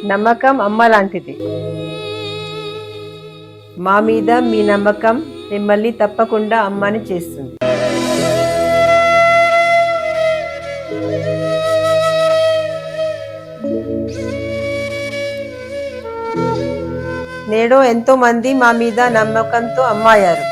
నమ్మకం అమ్మ లాంటిది. మా మీద మీ నమ్మకం మిమ్మల్ని తప్పకుండా అమ్మని చేస్తుంది. నేడు ఎంతో మంది మా మీద నమ్మకంతో అమ్మాయారు.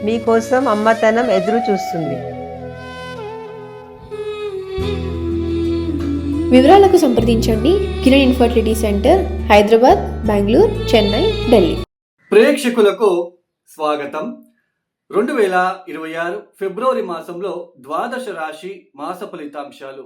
మీకోసం అమ్మతనం ఎదురు చూస్తుంది. వివరాలకు సంప్రదించండి. Kiran infertility centre, Hyderabad, Bengaluru, Chennai, Delhi. ప్రేక్షకులకు స్వాగతం. 2026 ఫిబ్రవరి మాసంలో ద్వాదశ రాశి మాస ఫలితాంశాలు.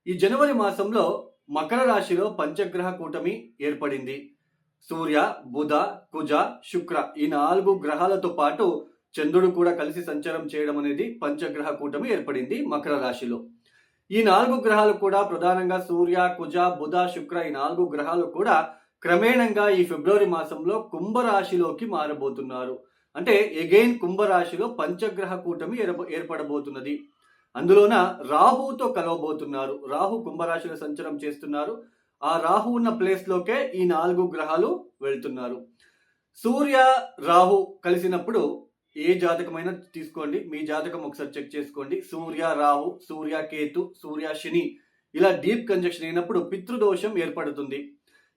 ఈ జనవరి మాసంలో మకర రాశిలో పంచగ్రహ కూటమి ఏర్పడింది. సూర్య, బుధ, కుజ, శుక్ర ఈ 4 గ్రహాలతో పాటు చంద్రుడు కూడా కలిసి సంచారం చేయడం అనేది పంచగ్రహ కూటమి ఏర్పడింది మకర రాశిలో. ఈ 4 గ్రహాలు కూడా ప్రధానంగా సూర్య, కుజ, బుధ, శుక్ర ఈ 4 గ్రహాలు కూడా క్రమేణంగా ఈ ఫిబ్రవరి మాసంలో కుంభరాశిలోకి మారబోతున్నారు. అంటే ఎగైన్ కుంభరాశిలో పంచగ్రహ కూటమి ఏర్పడబోతున్నది. అందులోన రాహుతో కలవబోతున్నారు. రాహు కుంభరాశిలో సంచారం చేస్తున్నారు. ఆ రాహు ఉన్న ప్లేస్ లోకే ఈ 4 గ్రహాలు వెళ్తున్నారు. సూర్య రాహు కలిసినప్పుడు ఏ జాతకమైనా తీసుకోండి, మీ జాతకం ఒకసారి చెక్ చేసుకోండి. సూర్య రాహు, సూర్య కేతు, సూర్య శని ఇలా డీప్ కంజక్షన్ అయినప్పుడు పితృదోషం ఏర్పడుతుంది.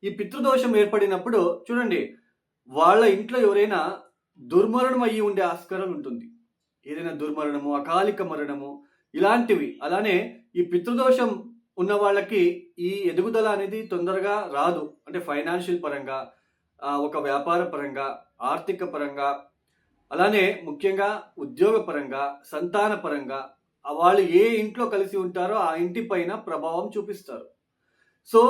ఈ పితృదోషం ఏర్పడినప్పుడు చూడండి, వాళ్ళ ఇంట్లో ఎవరైనా దుర్మరణం అయ్యి ఉండే ఆస్కారం ఉంటుంది. ఏదైనా దుర్మరణము, అకాలిక మరణము ఇలాంటివి. అలానే ఈ పితృదోషం ఉన్న వాళ్ళకి ఈ ఎదుగుదల అనేది తొందరగా రాదు. అంటే ఫైనాన్షియల్ పరంగా, ఒక వ్యాపార పరంగా, ఆర్థిక పరంగా, అలానే ముఖ్యంగా ఉద్యోగ పరంగా, సంతాన పరంగా వాళ్ళు ఏ ఇంట్లో కలిసి ఉంటారో ఆ ఇంటి పైన ప్రభావం చూపిస్తారు. సో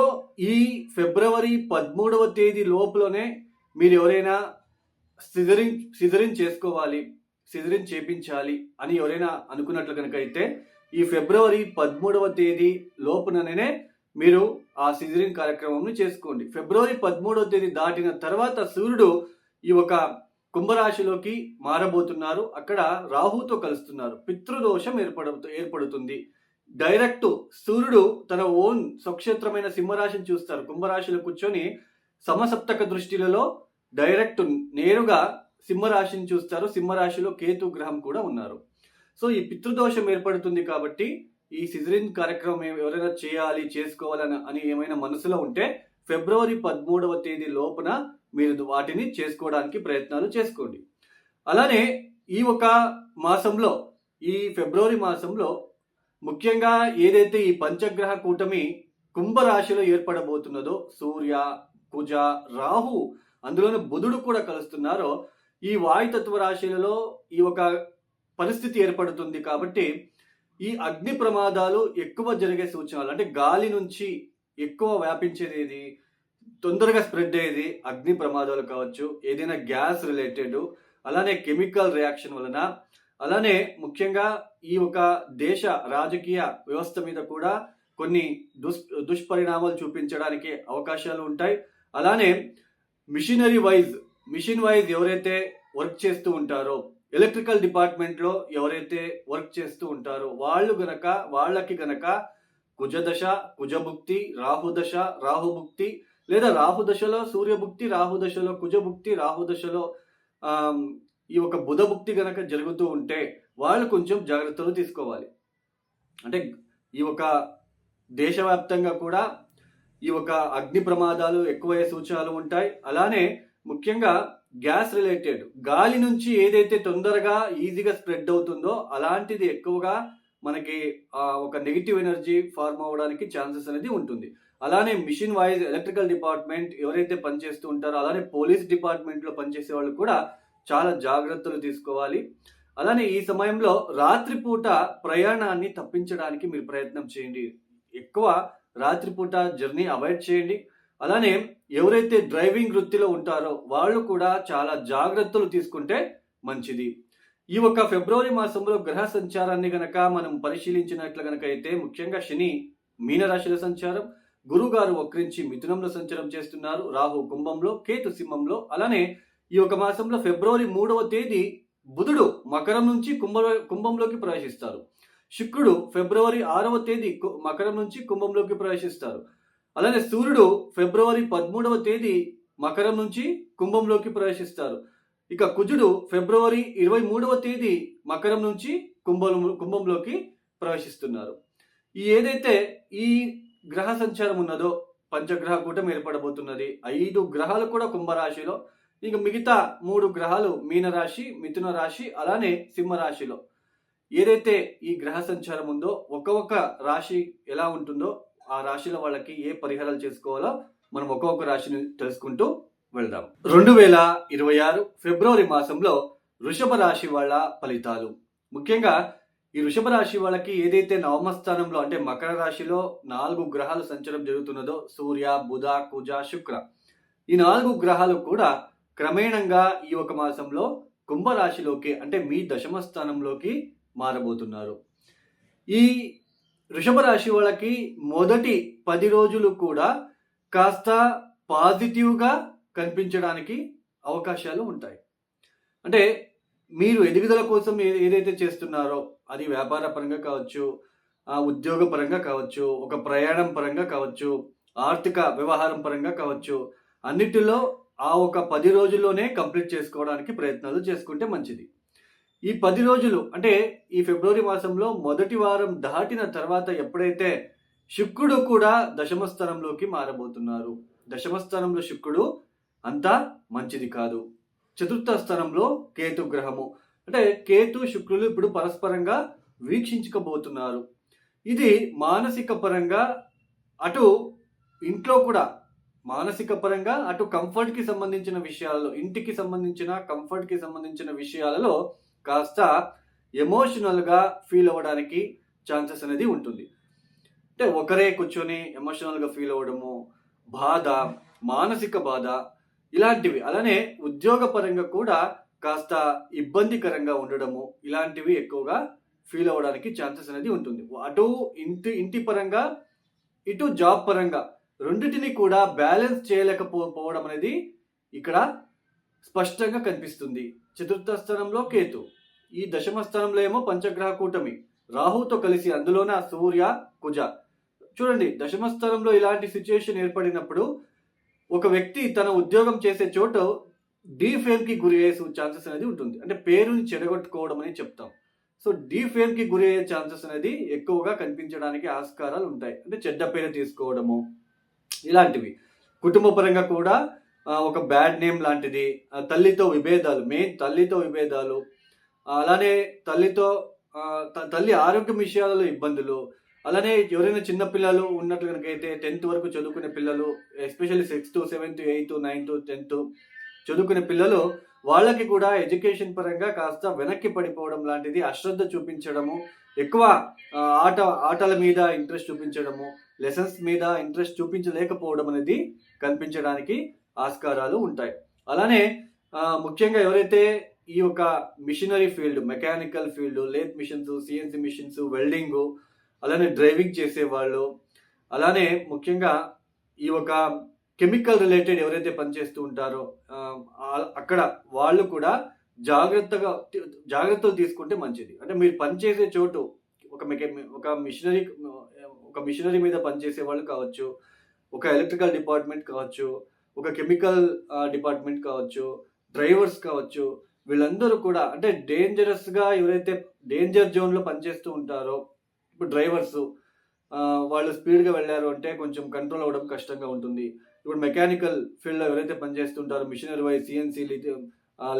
ఈ ఫిబ్రవరి 13వ తేదీ లోపలనే మీరు ఎవరైనా సిజరింగ్ చేసుకోవాలి, సిజరింగ్ చేపించాలి అని ఎవరైనా అనుకున్నట్లు కనుక అయితే ఈ ఫిబ్రవరి 13వ తేదీ లోపుననే మీరు ఆ సిజరింగ్ కార్యక్రమంని చేసుకోండి. ఫిబ్రవరి 13వ తేదీ దాటిన తర్వాత సూర్యుడు ఈ ఒక కుంభరాశిలోకి మారబోతున్నారు. అక్కడ రాహుతో కలుస్తున్నారు. పితృదోషం ఏర్పడుతుంది. డైరెక్ట్ సూర్యుడు తన ఓన్ స్వక్షేత్రమైన సింహరాశిని చూస్తారు. కుంభరాశిలో కూర్చొని సమసప్తక దృష్టిలలో డైరెక్ట్ నేరుగా సింహరాశిని చూస్తారు. సింహరాశిలో కేతు గ్రహం కూడా ఉన్నారు. సో ఈ పితృదోషం ఏర్పడుతుంది కాబట్టి ఈ సిజరింగ్ కార్యక్రమం ఎవరైనా చేయాలి, చేసుకోవాలని అని ఏమైనా మనసులో ఉంటే ఫిబ్రవరి 13వ తేదీ లోపున మీరు వాటిని చేసుకోవడానికి ప్రయత్నాలు చేసుకోండి. అలానే ఈ ఒక మాసంలో, ఈ ఫిబ్రవరి మాసంలో ముఖ్యంగా ఏదైతే ఈ పంచగ్రహ కూటమి కుంభరాశిలో ఏర్పడబోతున్నదో సూర్య, కుజ, రాహు అందులోనే బుధుడు కూడా కలుస్తున్నారో ఈ వాయుతత్వ రాశులలో ఈ ఒక పరిస్థితి ఏర్పడుతుంది. కాబట్టి ఈ అగ్ని ప్రమాదాలు ఎక్కువ జరిగే సూచనలు, అంటే గాలి నుంచి ఎక్కువ వ్యాపించేది, తొందరగా స్ప్రెడ్ అయ్యేది అగ్ని ప్రమాదాలు కావచ్చు, ఏదైనా గ్యాస్ రిలేటెడ్, అలానే కెమికల్ రియాక్షన్ వలన, అలానే ముఖ్యంగా ఈ ఒక దేశ రాజకీయ వ్యవస్థ మీద కూడా కొన్ని దుష్పరిణామాలు చూపించడానికి అవకాశాలు ఉంటాయి. అలానే మిషన్ వైజ్ ఎవరైతే వర్క్ చేస్తూ ఉంటారో, ఎలక్ట్రికల్ డిపార్ట్మెంట్లో ఎవరైతే వర్క్ చేస్తూ ఉంటారో వాళ్ళకి గనక కుజదశ, కుజభుక్తి, రాహుదశ, రాహుభుక్తి, లేదా రాహుదశలో సూర్యభుక్తి, రాహుదశలో కుజభుక్తి, రాహుదశలో ఈ ఒక బుధభుక్తి గనక జరుగుతూ ఉంటే వాళ్ళు కొంచెం జాగ్రత్తలు తీసుకోవాలి. అంటే ఈ ఒక దేశవ్యాప్తంగా కూడా ఈ ఒక అగ్ని ప్రమాదాలు ఎక్కువయ్యే సూచనలు ఉంటాయి. అలానే ముఖ్యంగా గ్యాస్ రిలేటెడ్, గాలి నుంచి ఏదైతే తొందరగా ఈజీగా స్ప్రెడ్ అవుతుందో అలాంటిది ఎక్కువగా మనకి ఒక నెగిటివ్ ఎనర్జీ ఫార్మ్ అవ్వడానికి ఛాన్సెస్ అనేది ఉంటుంది. అలానే మిషన్ వైజ్ ఎలక్ట్రికల్ డిపార్ట్మెంట్ ఎవరైతే పనిచేస్తూ ఉంటారో, అలానే పోలీస్ డిపార్ట్మెంట్లో పనిచేసే వాళ్ళు కూడా చాలా జాగ్రత్తలు తీసుకోవాలి. అలానే ఈ సమయంలో రాత్రిపూట ప్రయాణాన్ని తప్పించడానికి మీరు ప్రయత్నం చేయండి. ఎక్కువ రాత్రిపూట జర్నీ అవాయిడ్ చేయండి. అలానే ఎవరైతే డ్రైవింగ్ వృత్తిలో ఉంటారో వాళ్ళు కూడా చాలా జాగ్రత్తలు తీసుకుంటే మంచిది. ఈ ఒక ఫిబ్రవరి మాసంలో గ్రహ సంచారాన్ని గనక మనం పరిశీలించినట్లు గనక అయితే ముఖ్యంగా శని మీనరాశిలో సంచారం, గురువు గారు వక్రించి మిథునంలో సంచారం చేస్తున్నారు, రాహు కుంభంలో, కేతు సింహంలో. అలానే ఈ ఒక మాసంలో ఫిబ్రవరి 3వ తేదీ బుధుడు మకరం నుంచి కుంభంలోకి ప్రవేశిస్తారు. శుక్రుడు ఫిబ్రవరి 6వ తేదీ మకరం నుంచి కుంభంలోకి ప్రవేశిస్తారు. అలానే సూర్యుడు ఫిబ్రవరి 13వ తేదీ మకరం నుంచి కుంభంలోకి ప్రవేశిస్తారు. ఇక కుజుడు ఫిబ్రవరి 23వ తేదీ మకరం నుంచి కుంభంలోకి ప్రవేశిస్తున్నారు. ఏదైతే ఈ గ్రహ సంచారం ఉన్నదో పంచగ్రహ కూటమి ఏర్పడబోతున్నది. 5 గ్రహాలు కూడా కుంభరాశిలో, ఇక మిగతా 3 గ్రహాలు మీనరాశి, మిథున రాశి, అలానే సింహరాశిలో. ఏదైతే ఈ గ్రహ సంచారం ఉందో ఒక్కొక్క రాశి ఎలా ఉంటుందో ఆ రాశిల వాళ్ళకి ఏ పరిహారాలు చేసుకోవాలో మనం ఒక్కొక్క రాశిని తెలుసుకుంటూ వెళ్దాం. 2026 ఫిబ్రవరి మాసంలో వృషభ రాశి వాళ్ళ ఫలితాలు. ముఖ్యంగా ఈ వృషభ రాశి వాళ్ళకి ఏదైతే నవమ స్థానంలో అంటే మకర రాశిలో 4 గ్రహాలు సంచారం జరుగుతున్నదో సూర్య, బుధ, కుజ, శుక్ర, ఈ 4 గ్రహాలు కూడా క్రమేణంగా ఈ ఒక మాసంలో కుంభరాశిలోకి అంటే మీ దశమ స్థానంలోకి మారబోతున్నారు. ఈ వృషభ రాశి వాళ్ళకి మొదటి 10 రోజులు కూడా కాస్త పాజిటివ్గా కనిపించడానికి అవకాశాలు ఉంటాయి. అంటే మీరు ఎదుగుదల కోసం ఏదైతే చేస్తున్నారో అది వ్యాపార పరంగా కావచ్చు, ఉద్యోగ పరంగా కావచ్చు, ఒక ప్రయాణం పరంగా కావచ్చు, ఆర్థిక వ్యవహారం పరంగా కావచ్చు, అన్నిటిలో ఆ ఒక 10 రోజుల్లోనే కంప్లీట్ చేసుకోవడానికి ప్రయత్నాలు చేసుకుంటే మంచిది. ఈ 10 రోజులు అంటే ఈ ఫిబ్రవరి మాసంలో మొదటి వారం దాటిన తర్వాత ఎప్పుడైతే శుక్రుడు కూడా దశమ స్థానంలోకి మారబోతున్నారు. దశమ స్థానంలో శుక్రుడు అంతా మంచిది కాదు. చతుర్థ స్థానంలో కేతు గ్రహము, అంటే కేతు శుక్రులు ఇప్పుడు పరస్పరంగా వీక్షించుకోబోతున్నారు. ఇది మానసిక పరంగా అటు ఇంట్లో కూడా మానసిక పరంగా అటు కంఫర్ట్కి సంబంధించిన విషయాలలో, ఇంటికి సంబంధించిన కంఫర్ట్కి సంబంధించిన విషయాలలో కాస్త ఎమోషనల్గా ఫీల్ అవ్వడానికి ఛాన్సెస్ అనేది ఉంటుంది. అంటే ఒకరే కూర్చొని ఎమోషనల్గా ఫీల్ అవ్వడము, బాధ, మానసిక బాధ ఇలాంటివి, అలానే ఉద్యోగ పరంగా కూడా కాస్త ఇబ్బందికరంగా ఉండడము ఇలాంటివి ఎక్కువగా ఫీల్ అవ్వడానికి ఛాన్సెస్ అనేది ఉంటుంది. అటు ఇంటి పరంగా ఇటు జాబ్ పరంగా రెండింటిని కూడా బ్యాలెన్స్ చేయలేకపోవడం అనేది ఇక్కడ స్పష్టంగా కనిపిస్తుంది. చతుర్థ స్థానంలో కేతు, ఈ దశమ స్థానంలో ఏమో పంచగ్రహ కూటమి రాహుతో కలిసి, అందులోన సూర్య, కుజ. చూడండి, దశమ స్థానంలో ఇలాంటి సిచ్యుయేషన్ ఏర్పడినప్పుడు ఒక వ్యక్తి తన ఉద్యోగం చేసే చోట డీఫేమ్కి గురి అయ్యే ఛాన్సెస్ అనేది ఉంటుంది. అంటే పేరుని చెడగొట్టుకోవడం అని చెప్తాం. సో డీఫేమ్కి గురి అయ్యే ఛాన్సెస్ అనేది ఎక్కువగా కనిపించడానికి ఆస్కారాలు ఉంటాయి. అంటే చెడ్డ పేరు తీసుకోవడము ఇలాంటివి. కుటుంబ పరంగా కూడా ఒక బ్యాడ్ నేమ్ లాంటిది, తల్లితో విభేదాలు, మెయిన్ తల్లితో విభేదాలు, అలానే తల్లి ఆరోగ్యం విషయాలలో ఇబ్బందులు, అలానే ఎవరైనా చిన్న పిల్లలు ఉన్నట్లు కనుక అయితే 10th వరకు చదువుకునే పిల్లలు, especially 6th, 7th, 8th, 9th, 10th చదువుకునే పిల్లలు, వాళ్ళకి కూడా ఎడ్యుకేషన్ పరంగా కాస్త వెనక్కి పడిపోవడం లాంటిది, అశ్రద్ధ చూపించడము, ఎక్కువ ఆటల మీద ఇంట్రెస్ట్ చూపించడము, లెసన్స్ మీద ఇంట్రెస్ట్ చూపించలేకపోవడం అనేది కనిపించడానికి ఆస్కారాలు ఉంటాయి. అలానే ముఖ్యంగా ఎవరైతే ఈ యొక్క machinery field, mechanical field, lathe machines, CNC machines, welding, అలానే డ్రైవింగ్ చేసేవాళ్ళు, అలానే ముఖ్యంగా ఈ ఒక కెమికల్ రిలేటెడ్ ఎవరైతే పనిచేస్తూ ఉంటారో అక్కడ వాళ్ళు కూడా జాగ్రత్తలు తీసుకుంటే మంచిది. అంటే మీరు పనిచేసే చోటు ఒక మిషనరీ మీద పనిచేసే వాళ్ళు కావచ్చు, ఒక ఎలక్ట్రికల్ డిపార్ట్మెంట్ కావచ్చు, ఒక కెమికల్ డిపార్ట్మెంట్ కావచ్చు, డ్రైవర్స్ కావచ్చు, వీళ్ళందరూ కూడా అంటే డేంజరస్గా ఎవరైతే డేంజర్ జోన్లో పనిచేస్తూ ఉంటారో, ఇప్పుడు డ్రైవర్స్ వాళ్ళు స్పీడ్గా వెళ్ళారు అంటే కొంచెం కంట్రోల్ అవ్వడం కష్టంగా ఉంటుంది. ఇప్పుడు మెకానికల్ ఫీల్డ్లో ఎవరైతే పనిచేస్తుంటారో machinery wise CNC,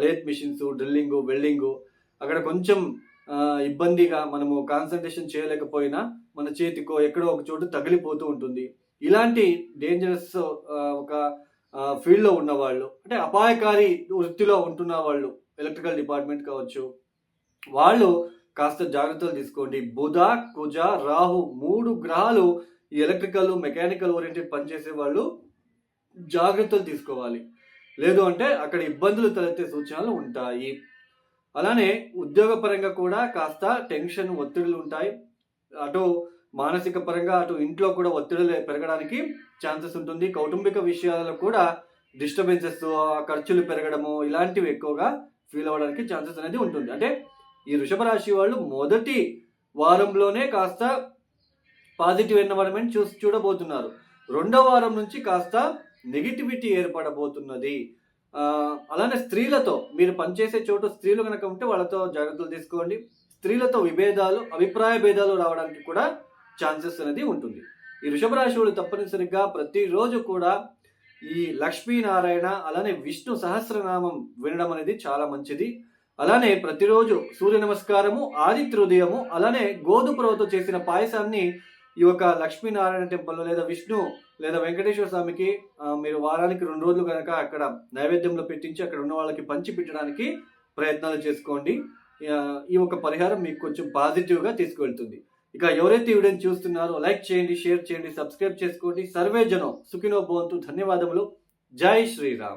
lathe machines, drilling, welding, అక్కడ కొంచెం ఇబ్బందిగా మనము కాన్సన్ట్రేషన్ చేయలేకపోయినా మన చేతికో ఎక్కడో ఒక చోటు తగిలిపోతూ ఉంటుంది. ఇలాంటి డేంజరస్ ఒక ఫీల్డ్లో ఉన్నవాళ్ళు, అంటే అపాయకారి వృత్తిలో ఉంటున్న వాళ్ళు, ఎలక్ట్రికల్ డిపార్ట్మెంట్ కావచ్చు, వాళ్ళు కాస్త జాగ్రత్తలు తీసుకోండి. బుధ, కుజ, రాహు 3 గ్రహాలు ఈ ఎలక్ట్రికల్, మెకానికల్ ఓరియంటెడ్ పనిచేసే వాళ్ళు జాగ్రత్తలు తీసుకోవాలి. లేదు అంటే అక్కడ ఇబ్బందులు తలెత్తే సూచనలు ఉంటాయి. అలానే ఉద్యోగ పరంగా కూడా కాస్త టెన్షన్, ఒత్తిడులు ఉంటాయి. అటు మానసిక పరంగా అటు ఇంట్లో కూడా ఒత్తిడులు పెరగడానికి ఛాన్సెస్ ఉంటుంది. కౌటుంబిక విషయాలలో కూడా డిస్టర్బెన్సెస్, ఖర్చులు పెరగడము ఇలాంటివి ఎక్కువగా ఫీల్ అవ్వడానికి ఛాన్సెస్ అనేది ఉంటుంది. అంటే ఈ వృషభ రాశి వాళ్ళు మొదటి వారంలోనే కాస్త పాజిటివ్ ఎన్వైరన్మెంట్ చూడబోతున్నారు. రెండో వారం నుంచి కాస్త నెగిటివిటీ ఏర్పడబోతున్నది. అలానే స్త్రీలతో, మీరు పనిచేసే చోటు స్త్రీలు కనుక ఉంటే వాళ్ళతో జాగ్రత్తలు తీసుకోండి. స్త్రీలతో విభేదాలు, అభిప్రాయ భేదాలు రావడానికి కూడా ఛాన్సెస్ అనేది ఉంటుంది. ఈ వృషభ రాశి వాళ్ళు తప్పనిసరిగా ప్రతిరోజు కూడా ఈ లక్ష్మీనారాయణ అలానే విష్ణు సహస్రనామం వినడం అనేది చాలా మంచిది. అలానే ప్రతిరోజు సూర్య నమస్కారము, ఆదిత్య హృదయము, అలానే గోధుమ రవ్వతో చేసిన పాయసాన్ని ఈ యొక్క లక్ష్మీనారాయణ టెంపుల్లో లేదా విష్ణు లేదా వెంకటేశ్వర స్వామికి మీరు వారానికి 2 రోజులు కనుక అక్కడ నైవేద్యంలో పెట్టించి అక్కడ ఉన్న వాళ్ళకి పంచి పెట్టడానికి ప్రయత్నాలు చేసుకోండి. ఈ యొక్క పరిహారం మీకు కొంచెం పాజిటివ్గా తీసుకువెళ్తుంది. ఇక ఎవరైతే ఈ వీడియోని చూస్తున్నారో లైక్ చేయండి, షేర్ చేయండి, సబ్స్క్రైబ్ చేసుకోండి. సర్వే జనం సుఖినో భవంతు. ధన్యవాదములు. జై శ్రీరామ్.